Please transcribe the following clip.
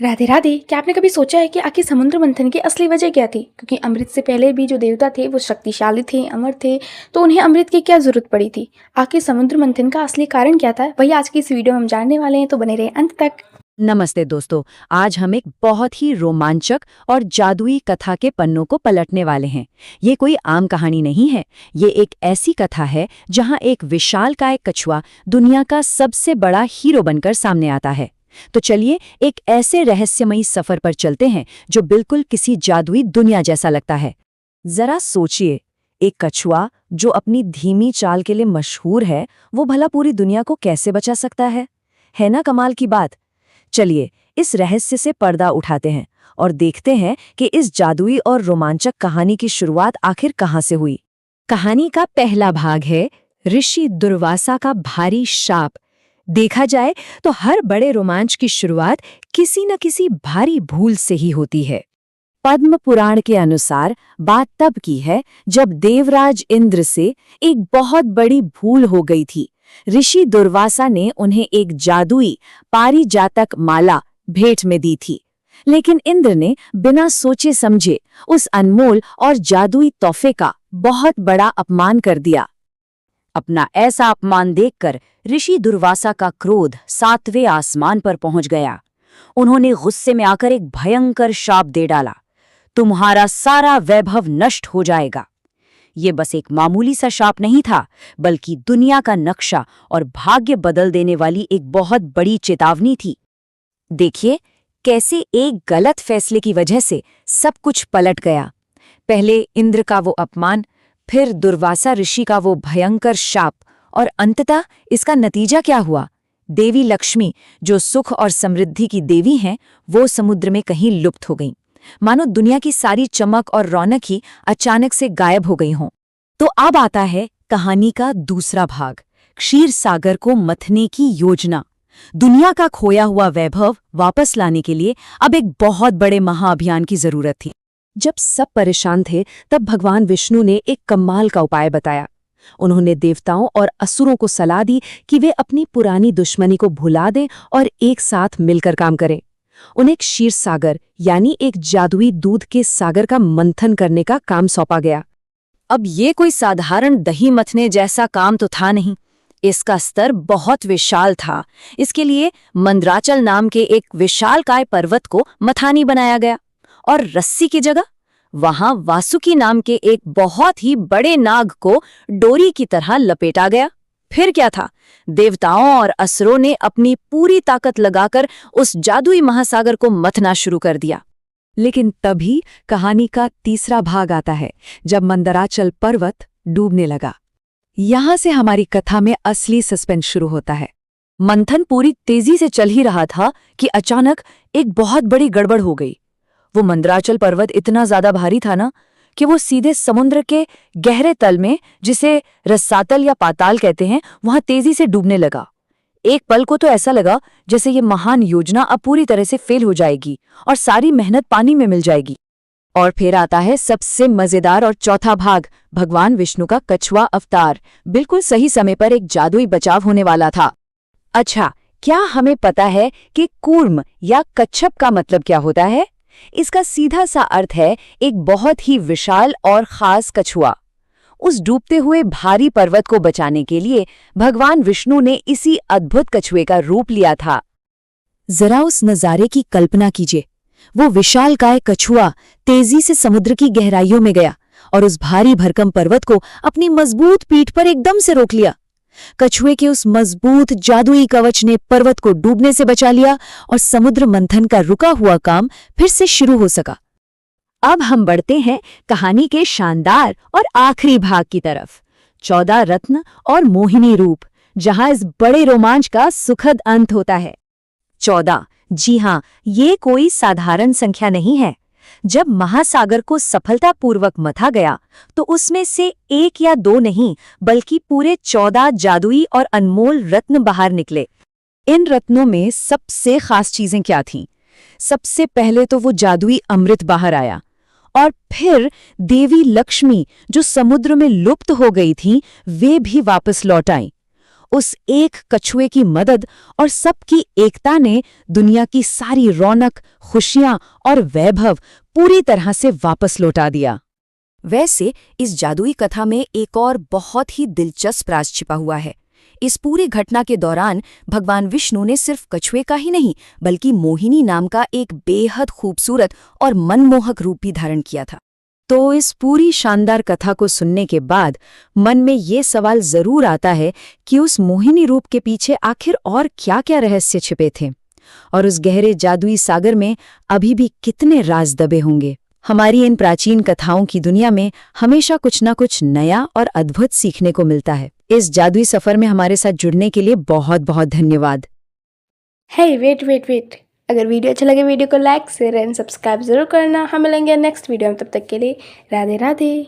राधे राधे। क्या आपने कभी सोचा है कि आखिर समुद्र मंथन की असली वजह क्या थी? क्योंकि अमृत से पहले भी जो देवता थे वो शक्तिशाली थे, अमर थे, तो उन्हें अमृत की क्या जरूरत पड़ी थी? आखिर समुद्र मंथन का असली कारण क्या था, वही आज की इस वीडियो में हम जानने वाले हैं, तो बने रहे अंत तक। नमस्ते दोस्तों। आज हम एक बहुत ही रोमांचक और जादुई कथा के पन्नों को पलटने वाले हैं। ये कोई आम कहानी नहीं है। ये एक ऐसी कथा है जहां एक विशालकाय कछुआ दुनिया का सबसे बड़ा हीरो बनकर सामने आता है। तो चलिए एक ऐसे रहस्यमयी सफर पर चलते हैं जो बिल्कुल किसी जादुई दुनिया जैसा लगता है। जरा सोचिए, एक कछुआ जो अपनी धीमी चाल के लिए मशहूर है, वो भला पूरी दुनिया को कैसे बचा सकता है ना कमाल की बात। चलिए इस रहस्य से पर्दा उठाते हैं और देखते हैं कि इस जादुई और रोमांचक कहानी की शुरुआत आखिर कहां से हुई। कहानी का पहला भाग है ऋषि दुर्वासा का भारी शाप। देखा जाए तो हर बड़े रोमांच की शुरुआत किसी न किसी भारी भूल से ही होती है। पद्म पुराण के अनुसार बात तब की है जब देवराज इंद्र से एक बहुत बड़ी भूल हो गई थी। ऋषि दुर्वासा ने उन्हें एक जादुई पारिजातक माला भेंट में दी थी, लेकिन इंद्र ने बिना सोचे समझे उस अनमोल और जादुई तोहफे का बहुत बड़ा अपमान कर दिया। अपना ऐसा अपमान देखकर ऋषि दुर्वासा का क्रोध 7वें आसमान पर पहुंच गया। उन्होंने गुस्से में आकर एक भयंकर शाप दे डाला, तुम्हारा सारा वैभव नष्ट हो जाएगा। ये बस एक मामूली सा शाप नहीं था, बल्कि दुनिया का नक्शा और भाग्य बदल देने वाली एक बहुत बड़ी चेतावनी थी। देखिए कैसे एक गलत फैसले की वजह से सब कुछ पलट गया। पहले इंद्र का वो अपमान, फिर दुर्वासा ऋषि का वो भयंकर शाप, और अंततः इसका नतीजा क्या हुआ? देवी लक्ष्मी, जो सुख और समृद्धि की देवी हैं, वो समुद्र में कहीं लुप्त हो गईं। मानो दुनिया की सारी चमक और रौनक ही अचानक से गायब हो गई हों। तो अब आता है कहानी का दूसरा भाग, क्षीर सागर को मथने की योजना। दुनिया का खोया हुआ वैभव वापस लाने के लिए अब एक बहुत बड़े महाअभियान की जरूरत थी। जब सब परेशान थे तब भगवान विष्णु ने एक कमाल का उपाय बताया। उन्होंने देवताओं और असुरों को सलाह दी कि वे अपनी पुरानी दुश्मनी को भुला दें और एक साथ मिलकर काम करें। उन्हें क्षीर सागर यानी एक जादुई दूध के सागर का मंथन करने का काम सौंपा गया। अब ये कोई साधारण दही मथने जैसा काम तो था नहीं, इसका स्तर बहुत विशाल था। इसके लिए मंदराचल नाम के एक विशालकाय पर्वत को मथानी बनाया गया और रस्सी की जगह वहां वासुकी नाम के एक बहुत ही बड़े नाग को डोरी की तरह लपेटा गया। फिर क्या था, देवताओं और असुरों ने अपनी पूरी ताकत लगाकर उस जादुई महासागर को मथना शुरू कर दिया। लेकिन तभी कहानी का तीसरा भाग आता है, जब मंदराचल पर्वत डूबने लगा। यहां से हमारी कथा में असली सस्पेंस शुरू होता है। मंथन पूरी तेजी से चल ही रहा था कि अचानक एक बहुत बड़ी गड़बड़ हो गई। वो मंदराचल पर्वत इतना ज्यादा भारी था ना कि वो सीधे समुद्र के गहरे तल में, जिसे रसातल या पाताल कहते हैं, वहां तेजी से डूबने लगा। एक पल को तो ऐसा लगा जैसे ये महान योजना अब पूरी तरह से फेल हो जाएगी और सारी मेहनत पानी में मिल जाएगी। और फिर आता है सबसे मजेदार और चौथा भाग, भगवान विष्णु का कछुआ अवतार। बिल्कुल सही समय पर एक जादुई बचाव होने वाला था। अच्छा, क्या हमें पता है कि कूर्म या कच्छप का मतलब क्या होता है? इसका सीधा सा अर्थ है एक बहुत ही विशाल और खास कछुआ। उस डूबते हुए भारी पर्वत को बचाने के लिए भगवान विष्णु ने इसी अद्भुत कछुए का रूप लिया था। जरा उस नजारे की कल्पना कीजिए। वो विशालकाय कछुआ तेजी से समुद्र की गहराइयों में गया और उस भारी भरकम पर्वत को अपनी मजबूत पीठ पर एकदम से रोक लिया। कछुए के उस मजबूत जादुई कवच ने पर्वत को डूबने से बचा लिया और समुद्र मंथन का रुका हुआ काम फिर से शुरू हो सका। अब हम बढ़ते हैं कहानी के शानदार और आखिरी भाग की तरफ, 14 रत्न और मोहिनी रूप, जहां इस बड़े रोमांच का सुखद अंत होता है। 14, जी हां, ये कोई साधारण संख्या नहीं है। जब महासागर को सफलतापूर्वक मथा गया तो उसमें से एक या दो नहीं, बल्कि पूरे 14 जादुई और अनमोल रत्न बाहर निकले। इन रत्नों में सबसे खास चीजें क्या थीं? सबसे पहले तो वो जादुई अमृत बाहर आया, और फिर देवी लक्ष्मी, जो समुद्र में लुप्त हो गई थीं, वे भी वापस लौट आईं। उस एक कछुए की मदद और सबकी एकता ने दुनिया की सारी रौनक, खुशियां और वैभव पूरी तरह से वापस लौटा दिया। वैसे इस जादुई कथा में एक और बहुत ही दिलचस्प राज छिपा हुआ है। इस पूरी घटना के दौरान भगवान विष्णु ने सिर्फ कछुए का ही नहीं बल्कि मोहिनी नाम का एक बेहद खूबसूरत और मनमोहक रूप भी धारण किया था। तो इस पूरी शानदार कथा को सुनने के बाद मन में ये सवाल जरूर आता है कि उस मोहिनी रूप के पीछे आखिर और क्या-क्या रहस्य छिपे थे और उस गहरे जादुई सागर में अभी भी कितने राज दबे होंगे। हमारी इन प्राचीन कथाओं की दुनिया में हमेशा कुछ न कुछ नया और अद्भुत सीखने को मिलता है। इस जादुई सफर में हमारे साथ जुड़ने के लिए बहुत बहुत धन्यवाद। हे वेट, अगर वीडियो अच्छा लगे वीडियो को लाइक शेयर एंड सब्सक्राइब जरूर करना। हम मिलेंगे नेक्स्ट वीडियो में, तब तक के लिए राधे राधे।